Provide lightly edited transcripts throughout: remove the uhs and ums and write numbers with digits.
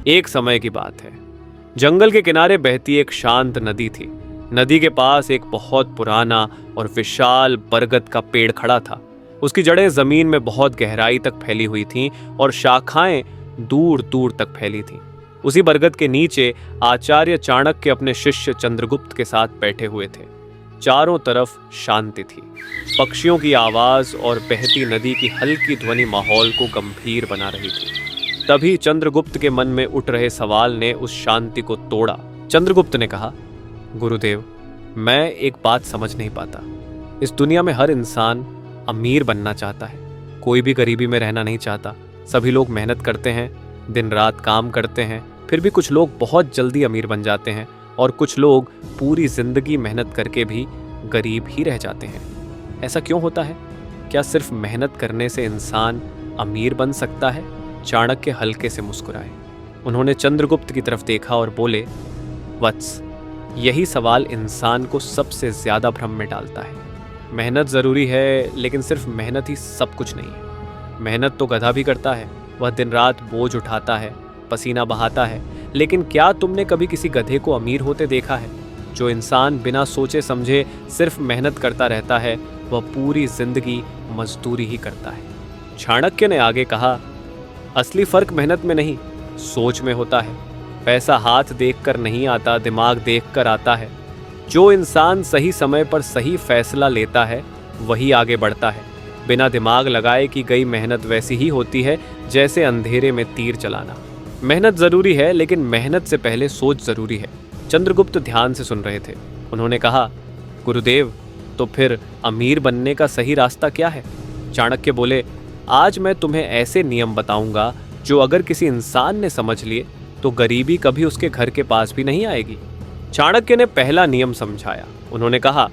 एक समय की बात है। जंगल के किनारे बहती एक शांत नदी थी। नदी के पास एक बहुत पुराना और विशाल बरगद का पेड़ खड़ा था। उसकी जड़ें जमीन में बहुत गहराई तक फैली हुई थीं और शाखाएं दूर दूर तक फैली थीं। उसी बरगद के नीचे आचार्य चाणक्य अपने शिष्य चंद्रगुप्त के साथ बैठे हुए थे। चारों तरफ शांति थी। पक्षियों की आवाज और बहती नदी की हल्की ध्वनि माहौल को गंभीर बना रही थी। तभी चंद्रगुप्त के मन में उठ रहे सवाल ने उस शांति को तोड़ा। चंद्रगुप्त ने कहा, गुरुदेव, मैं एक बात समझ नहीं पाता। इस दुनिया में हर इंसान अमीर बनना चाहता है, कोई भी गरीबी में रहना नहीं चाहता। सभी लोग मेहनत करते हैं, दिन रात काम करते हैं, फिर भी कुछ लोग बहुत जल्दी अमीर बन जाते हैं और कुछ लोग पूरी जिंदगी मेहनत करके भी गरीब ही रह जाते हैं। ऐसा क्यों होता है? क्या सिर्फ मेहनत करने से इंसान अमीर बन सकता है? चाणक्य हल्के से मुस्कुराए। उन्होंने चंद्रगुप्त की तरफ देखा और बोले, वत्स, यही सवाल इंसान को सबसे ज्यादा भ्रम में डालता है। मेहनत जरूरी है, लेकिन सिर्फ मेहनत ही सब कुछ नहीं है। मेहनत तो गधा भी करता है, वह दिन रात बोझ उठाता है, पसीना बहाता है, लेकिन क्या तुमने कभी किसी गधे को अमीर होते देखा है? जो इंसान बिना सोचे समझे सिर्फ मेहनत करता रहता है, वह पूरी जिंदगी मजदूरी ही करता है। चाणक्य ने आगे कहा, असली फर्क मेहनत में नहीं, सोच में होता है। पैसा हाथ देखकर नहीं आता, दिमाग देखकर आता है। जो इंसान सही समय पर सही फैसला लेता है, वही आगे बढ़ता है। बिना दिमाग लगाए की गई मेहनत वैसी ही होती है जैसे अंधेरे में तीर चलाना। मेहनत जरूरी है, लेकिन मेहनत से पहले सोच जरूरी है। चंद्रगुप्त ध्यान से सुन रहे थे। उन्होंने कहा, गुरुदेव, तो फिर अमीर बनने का सही रास्ता क्या है? चाणक्य बोले, आज मैं तुम्हें ऐसे नियम बताऊंगा जो अगर किसी इंसान ने समझ लिए तो गरीबी कभी उसके घर के पास भी नहीं आएगी। चाणक्य ने पहला नियम समझाया। उन्होंने कहा,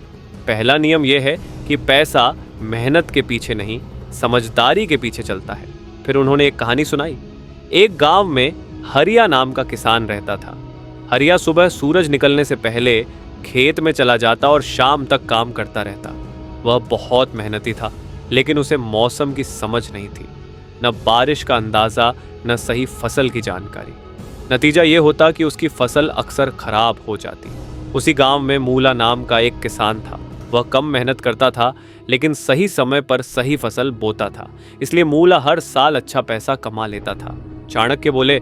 पहला नियम यह है कि पैसा मेहनत के पीछे नहीं, समझदारी के पीछे चलता है। फिर उन्होंने एक कहानी सुनाई। एक गांव में हरिया नाम का किसान रहता था। हरिया सुबह सूरज निकलने से पहले खेत में चला जाता और शाम तक काम करता रहता। वह बहुत मेहनती था, लेकिन उसे मौसम की समझ नहीं थी, न बारिश का अंदाजा, न सही फसल की जानकारी। नतीजा ये होता कि उसकी फसल अक्सर खराब हो जाती। उसी गांव में मूला नाम का एक किसान था। वह कम मेहनत करता था, लेकिन सही समय पर सही फसल बोता था, इसलिए मूला हर साल अच्छा पैसा कमा लेता था। चाणक्य बोले,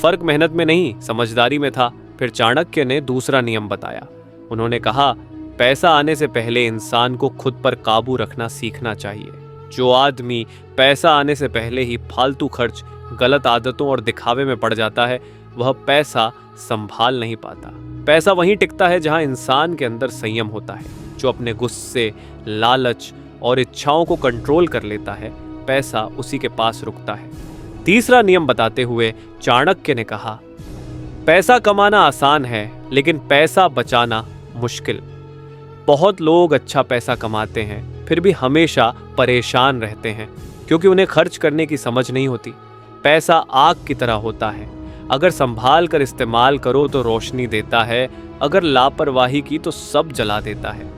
फर्क मेहनत में नहीं, समझदारी में था। फिर चाणक्य ने दूसरा नियम बताया। उन्होंने कहा, पैसा आने से पहले इंसान को खुद पर काबू रखना सीखना चाहिए। जो आदमी पैसा आने से पहले ही फालतू खर्च, गलत आदतों और दिखावे में पड़ जाता है, वह पैसा संभाल नहीं पाता। पैसा वहीं टिकता है जहां इंसान के अंदर संयम होता है। जो अपने गुस्से, लालच और इच्छाओं को कंट्रोल कर लेता है, पैसा उसी के पास रुकता है। तीसरा नियम बताते हुए चाणक्य ने कहा, पैसा कमाना आसान है, लेकिन पैसा बचाना मुश्किल। बहुत लोग अच्छा पैसा कमाते हैं, फिर भी हमेशा परेशान रहते हैं, क्योंकि उन्हें खर्च करने की समझ नहीं होती। पैसा आग की तरह होता है, अगर संभाल कर इस्तेमाल करो तो रोशनी देता है, अगर लापरवाही की तो सब जला देता है।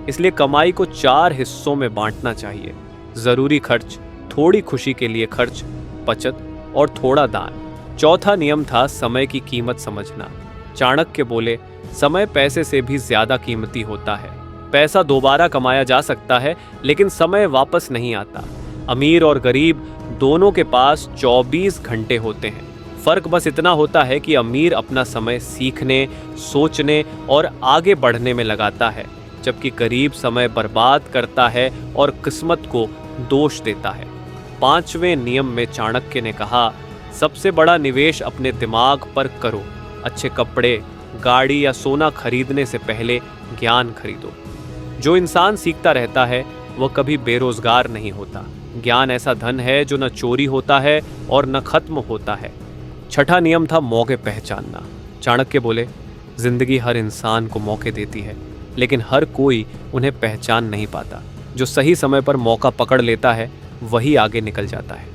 इसलिए कमाई को 4 हिस्सों में बांटना चाहिए। जरूरी खर्च, थोड़ी खुशी के लिए खर्च, बचत और थोड़ा दान। चौथा नियम था समय की कीमत समझना। चाणक्य बोले, समय पैसे से भी ज्यादा कीमती होता है। पैसा दोबारा कमाया जा सकता है, लेकिन समय वापस नहीं आता। अमीर और गरीब दोनों के पास 24 घंटे होते हैं। फर्क बस इतना होता है कि अमीर अपना समय सीखने, सोचने और आगे बढ़ने में लगाता है, जबकि गरीब समय बर्बाद करता है और किस्मत को दोष देता है। 5वें नियम में चाणक्य ने कहा, सबसे बड़ा निवेश अपने दिमाग पर करो। अच्छे कपड़े, गाड़ी या सोना खरीदने से पहले ज्ञान खरीदो। जो इंसान सीखता रहता है, वह कभी बेरोजगार नहीं होता। ज्ञान ऐसा धन है जो न चोरी होता है और न खत्म होता है। छठा नियम था मौके पहचानना। चाणक्य बोले, जिंदगी हर इंसान को मौके देती है, लेकिन हर कोई उन्हें पहचान नहीं पाता। जो सही समय पर मौका पकड़ लेता है, वही आगे निकल जाता है।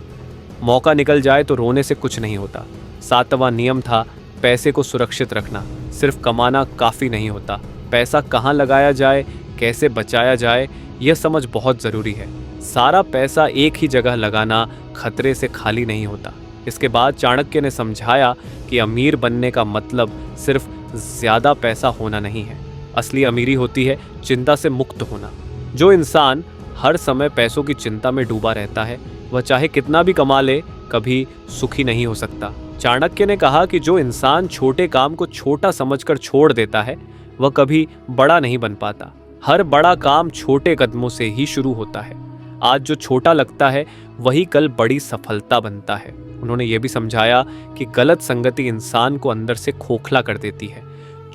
मौका निकल जाए तो रोने से कुछ नहीं होता। 7वां नियम था पैसे को सुरक्षित रखना। सिर्फ कमाना काफ़ी नहीं होता। पैसा कहाँ लगाया जाए, कैसे बचाया जाए, यह समझ बहुत ज़रूरी है। सारा पैसा एक ही जगह लगाना खतरे से खाली नहीं होता। इसके बाद चाणक्य ने समझाया कि अमीर बनने का मतलब सिर्फ ज्यादा पैसा होना नहीं है। असली अमीरी होती है चिंता से मुक्त होना। जो इंसान हर समय पैसों की चिंता में डूबा रहता है वह चाहे कितना भी कमा ले कभी सुखी नहीं हो सकता। चाणक्य ने कहा कि जो इंसान छोटे काम को छोटा समझकर छोड़ देता है वह कभी बड़ा नहीं बन पाता। हर बड़ा काम छोटे कदमों से ही शुरू होता है। आज जो छोटा लगता है वही कल बड़ी सफलता बनता है। उन्होंने ये भी समझाया कि गलत संगति इंसान को अंदर से खोखला कर देती है।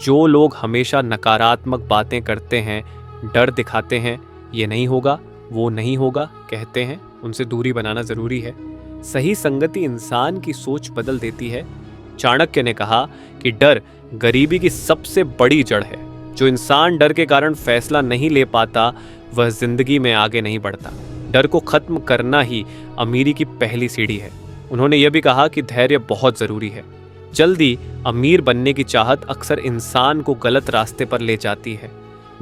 जो लोग हमेशा नकारात्मक बातें करते हैं, डर दिखाते हैं, ये नहीं होगा, वो नहीं होगा कहते हैं, उनसे दूरी बनाना जरूरी है। सही संगति इंसान की सोच बदल देती है। चाणक्य ने कहा कि डर गरीबी की सबसे बड़ी जड़ है। जो इंसान डर के कारण फैसला नहीं ले पाता वह जिंदगी में आगे नहीं बढ़ता। डर को खत्म करना ही अमीरी की पहली सीढ़ी है। उन्होंने यह भी कहा कि धैर्य बहुत जरूरी है। जल्दी अमीर बनने की चाहत अक्सर इंसान को गलत रास्ते पर ले जाती है।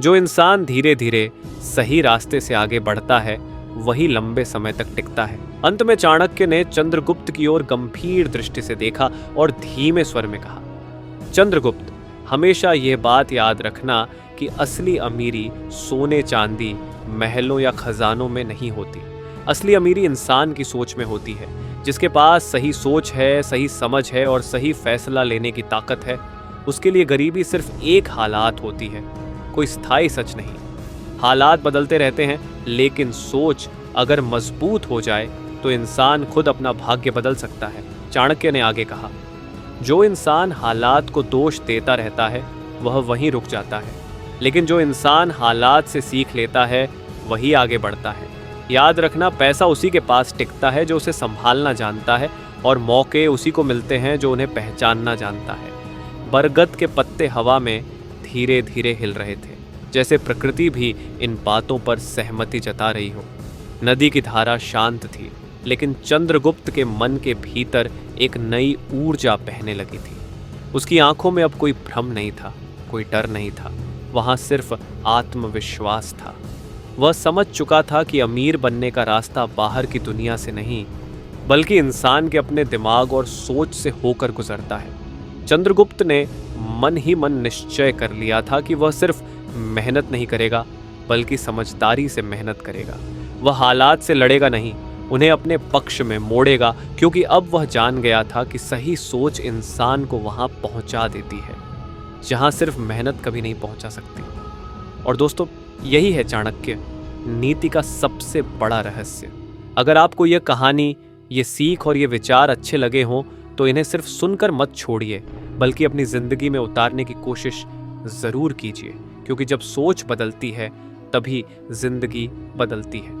जो इंसान धीरे धीरे सही रास्ते से आगे बढ़ता है वही लंबे समय तक टिकता है। अंत में चाणक्य ने चंद्रगुप्त की ओर गंभीर दृष्टि से देखा और धीमे स्वर में कहा, चंद्रगुप्त, हमेशा यह बात याद रखना कि असली अमीरी सोने चांदी, महलों या खजानों में नहीं होती। असली अमीरी इंसान की सोच में होती है। जिसके पास सही सोच है, सही समझ है और सही फैसला लेने की ताकत है, उसके लिए गरीबी सिर्फ एक हालात होती है, कोई स्थायी सच नहीं। हालात बदलते रहते हैं, लेकिन सोच अगर मजबूत हो जाए तो इंसान खुद अपना भाग्य बदल सकता है। चाणक्य ने आगे कहा, जो इंसान हालात को दोष देता रहता है वह वहीं रुक जाता है, लेकिन जो इंसान हालात से सीख लेता है वही आगे बढ़ता है। याद रखना, पैसा उसी के पास टिकता है जो उसे संभालना जानता है, और मौके उसी को मिलते हैं जो उन्हें पहचानना जानता है। बरगद के पत्ते हवा में धीरे धीरे हिल रहे थे, जैसे प्रकृति भी इन बातों पर सहमति जता रही हो। नदी की धारा शांत थी, लेकिन चंद्रगुप्त के मन के भीतर एक नई ऊर्जा बहने लगी थी। उसकी आंखों में अब कोई भ्रम नहीं था, कोई डर नहीं था, वहां सिर्फ आत्मविश्वास था। वह समझ चुका था कि अमीर बनने का रास्ता बाहर की दुनिया से नहीं, बल्कि इंसान के अपने दिमाग और सोच से होकर गुजरता है। चंद्रगुप्त ने मन ही मन निश्चय कर लिया था कि वह सिर्फ मेहनत नहीं करेगा, बल्कि समझदारी से मेहनत करेगा। वह हालात से लड़ेगा नहीं, उन्हें अपने पक्ष में मोड़ेगा, क्योंकि अब वह जान गया था कि सही सोच इंसान को वहां पहुंचा देती है जहां सिर्फ मेहनत कभी नहीं पहुंचा सकती। और दोस्तों, यही है चाणक्य नीति का सबसे बड़ा रहस्य। अगर आपको यह कहानी, ये सीख और ये विचार अच्छे लगे हों तो इन्हें सिर्फ सुनकर मत छोड़िए, बल्कि अपनी जिंदगी में उतारने की कोशिश जरूर कीजिए, क्योंकि जब सोच बदलती है तभी जिंदगी बदलती है।